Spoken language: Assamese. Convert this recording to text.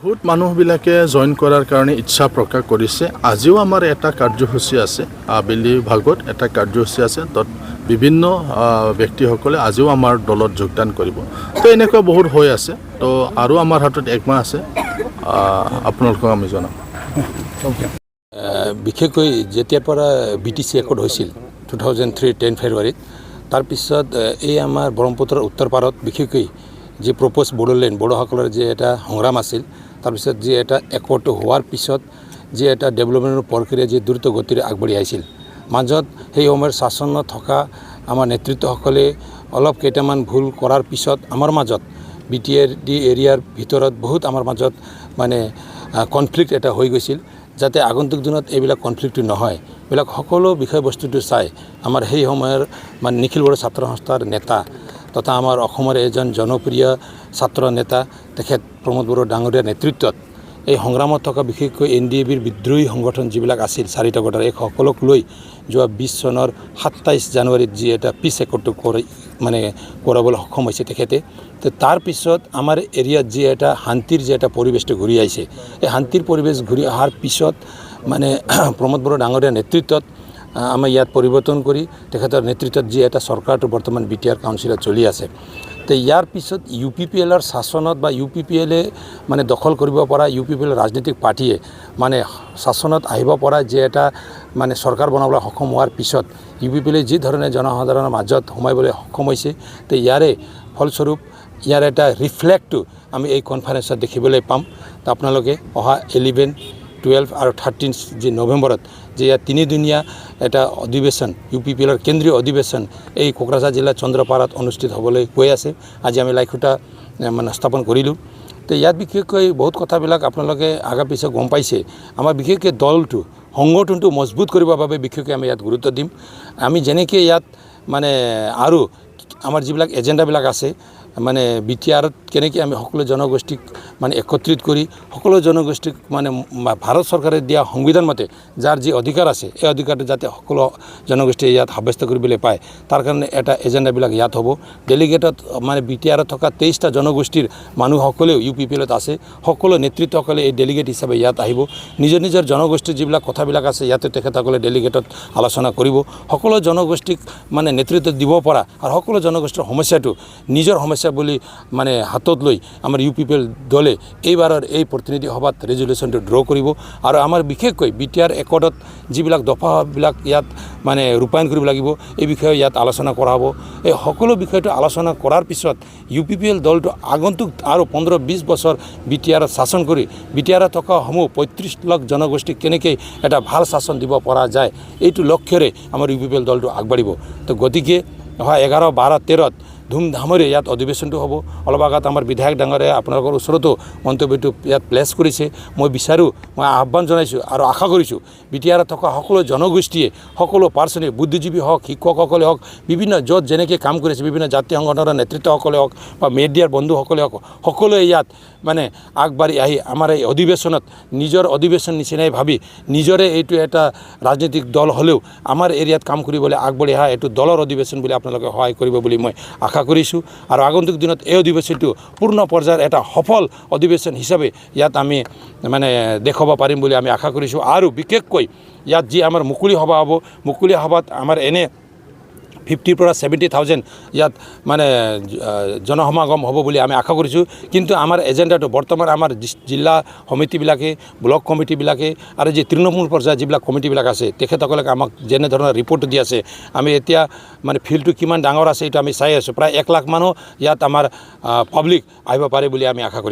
বহুত মানুহবিলাকে জইন কৰাৰ কাৰণে ইচ্ছা প্ৰকাশ কৰিছে। আজিও আমাৰ এটা কাৰ্যসূচী আছে, আবেলি ভাগত এটা কাৰ্যসূচী আছে, তাত বিভিন্ন ব্যক্তিসকলে আজিও আমাৰ দলত যোগদান কৰিব। তো এনেকুৱা বহুত হৈ আছে। তো আৰু আমাৰ হাতত একমাহ আছে, আপোনালোকক আমি জনাম। বিশেষকৈ যেতিয়াৰ পৰা BTC একৰ্ড হৈছিল 2003 10 ফেব্ৰুৱাৰীত, তাৰপিছত এই আমাৰ ব্ৰহ্মপুত্ৰৰ উত্তৰ পাৰত বিশেষকৈ যে প্ৰপ'জ বড়োলেণ্ড বড়োসকলৰ যে এটা সংগ্ৰাম আছিল, তাৰপিছত যে এটা একৰ্ড হোৱাৰ পিছত যে এটা ডেভেলপমেণ্টৰ প্ৰক্ৰিয়া যে দ্ৰুত গতিৰে আগবাঢ়ি আহিছিল, মাজত সেই সময়ৰ শাসনত থকা আমাৰ নেতৃত্বসকলে অলপ কেইটামান ভুল কৰাৰ পিছত আমাৰ মাজত BTD এৰিয়াৰ ভিতৰত বহুত আমাৰ মাজত মানে কনফ্লিক্ট এটা হৈ গৈছিল, যাতে আগন্তুক দিনত এইবিলাক কনফ্লিক্টটো নহয়। এইবিলাক সকলো বিষয়বস্তুটো চাই আমাৰ সেই সময়ৰ মানে নিখিল বড়ো ছাত্ৰ সংস্থাৰ নেতা তথা আমাৰ অসমৰ এজন জনপ্ৰিয় ছাত্ৰ নেতা তেখেত প্ৰমোদ বড়ো ডাঙৰীয়াৰ নেতৃত্বত এই সংগ্ৰামত থকা বিশেষকৈ NDABৰ বিদ্ৰোহী সংগঠন যিবিলাক আছিল চাৰিটা গোটৰ, এই সকলক লৈ যোৱা 20 চনৰ 27 জানুৱাৰীত যি এটা পিছ একৰ্ডটো মানে কৰাবলৈ সক্ষম হৈছে তেখেতে। তো তাৰপিছত আমাৰ এৰিয়াত যি এটা শান্তিৰ যে এটা পৰিৱেশটো ঘূৰি আহিছে, এই শান্তিৰ পৰিৱেশ ঘূৰি অহাৰ পিছত মানে প্ৰমোদ বড়ো ডাঙৰীয়াৰ নেতৃত্বত আমাৰ ইয়াত পৰিৱৰ্তন কৰি তেখেতৰ নেতৃত্বত যি এটা চৰকাৰটো বৰ্তমান BTR কাউন্সিলত চলি আছে। তো ইয়াৰ পিছত UPPLৰ শাসনত বা UPPLে মানে দখল কৰিব পৰা UPPL ৰাজনৈতিক পাৰ্টীয়ে মানে শাসনত আহিব পৰা যে এটা মানে চৰকাৰ বনাবলৈ সক্ষম হোৱাৰ পিছত UPPLে যি ধৰণে জনসাধাৰণৰ মাজত সোমাইবলৈ সক্ষম হৈছে, তো ইয়াৰে ফলস্বৰূপ ইয়াৰ এটা ৰিফ্লেক্টটো আমি এই কনফাৰেন্সত দেখিবলৈ পাম। তো আপোনালোকে অহা 11, 12 আৰু 13 যি নৱেম্বৰত যে ইয়াত 3দিনীয়া এটা অধিৱেশন UPPLৰ কেন্দ্ৰীয় অধিৱেশন এই কোকৰাঝাৰ জিলাৰ চন্দ্ৰপাৰাত অনুষ্ঠিত হ'বলৈ গৈ আছে। আজি আমি লাইখুটা মানে স্থাপন কৰিলোঁ। তো ইয়াত বিশেষকৈ বহুত কথাবিলাক আপোনালোকে আগা পিছে গম পাইছে। আমাৰ বিশেষকৈ দলটো সংগঠনটো মজবুত কৰিবৰ বাবে বিশেষকৈ আমি ইয়াত গুৰুত্ব দিম। আমি যেনেকৈ ইয়াত মানে আৰু আমাৰ যিবিলাক এজেণ্ডাবিলাক আছে মানে BTRত কেনেকৈ আমি সকলো জনগোষ্ঠীক মানে একত্ৰিত কৰি সকলো জনগোষ্ঠীক মানে ভাৰত চৰকাৰে দিয়া সংবিধান মতে যাৰ যি অধিকাৰ আছে এই অধিকাৰটো যাতে সকলো জনগোষ্ঠীয়ে ইয়াত সাব্যস্ত কৰিবলৈ পায়, তাৰ কাৰণে এটা এজেণ্ডাবিলাক ইয়াত হ'ব। ডেলিগেটত মানে BTRত থকা 23টা জনগোষ্ঠীৰ মানুহসকলেও UPPLত আছে, সকলো নেতৃত্বসকলে এই ডেলিগেট হিচাপে ইয়াত আহিব। নিজৰ নিজৰ জনগোষ্ঠীৰ যিবিলাক কথাবিলাক আছে ইয়াতে তেখেতসকলে ডেলিগেটত আলোচনা কৰিব। সকলো জনগোষ্ঠীক মানে নেতৃত্ব দিব পৰা আৰু সকলো জনগোষ্ঠীৰ সমস্যাটো নিজৰ সমস্যা বুলি মানে হাতত লৈ আমাৰ UPPL দলে এইবাৰৰ এই প্ৰতিনিধি সভাত ৰেজুলেশ্যনটো ড্ৰ কৰিব। আৰু আমাৰ বিশেষকৈ BTR একৰ্ডত যিবিলাক দফাবিলাক ইয়াত মানে ৰূপায়ণ কৰিব লাগিব এই বিষয়ে ইয়াত আলোচনা কৰা হ'ব। এই সকলো বিষয়টো আলোচনা কৰাৰ পিছত UPPL দলটো আগন্তুক আৰু 15-20 বছৰ BTRত শাসন কৰি BTRত থকা সমূহ 35 লাখ জনগোষ্ঠীক কেনেকৈ এটা ভাল শাসন দিব পৰা যায় এইটো লক্ষ্যৰে আমাৰ UPPL দলটো আগবাঢ়িব। তো গতিকে অহা 11, 12, 13ত ধুমধামেৰে ইয়াত অধিৱেশনটো হ'ব। অলপ আগত আমাৰ বিধায়ক ডাঙৰীয়াই আপোনালোকৰ ওচৰতো মন্তব্যটো ইয়াত প্লেছ কৰিছে। মই আহ্বান জনাইছোঁ আৰু আশা কৰিছোঁ BTRত থকা সকলো জনগোষ্ঠীয়ে সকলো পাৰ্চনে বুদ্ধিজীৱী হওক, শিক্ষকসকলে হওক, বিভিন্ন য'ত যেনেকৈ কাম কৰিছে বিভিন্ন জাতীয় সংগঠনৰ নেতৃত্বসকলে হওক বা মিডিয়াৰ বন্ধুসকলে হওক, সকলোৱে ইয়াত মানে আগবাঢ়ি আহি আমাৰ এই অধিৱেশনত নিজৰ অধিৱেশন নিচিনাই ভাবি নিজৰে এইটো এটা ৰাজনৈতিক দল হ'লেও আমাৰ এৰিয়াত কাম কৰিবলৈ আগবাঢ়ি অহা এইটো দলৰ অধিৱেশন বুলি আপোনালোকে সহায় কৰিব বুলি মই আশা কৰিছোঁ। আৰু আগন্তুক দিনত এই অধিৱেশনটো পূৰ্ণ পৰ্যায়ৰ এটা সফল অধিৱেশন হিচাপে ইয়াত আমি মানে দেখুৱাব পাৰিম বুলি আমি আশা কৰিছোঁ। আৰু বিশেষকৈ ইয়াত যি আমাৰ মুকলি সভা হ'ব, মুকলি সভাত আমাৰ এনে 50 পৰা 70,000 ইয়াত মানে জনসমাগম হ'ব বুলি আমি আশা কৰিছোঁ। কিন্তু আমাৰ এজেণ্ডাটো বৰ্তমান আমাৰ জিলা সমিতিবিলাকে, ব্লক কমিটিবিলাকে আৰু যি তৃণমূল পৰ্যায়ৰ যিবিলাক কমিটিবিলাক আছে তেখেতসকলে আমাক যেনেধৰণৰ ৰিপৰ্ট দি আছে, আমি এতিয়া মানে ফিল্ডটো কিমান ডাঙৰ আছে এইটো আমি চাই আছোঁ। প্ৰায় 1 লাখ মানুহ ইয়াত আমাৰ পাব্লিক আহিব পাৰে বুলি আমি আশা কৰিছোঁ।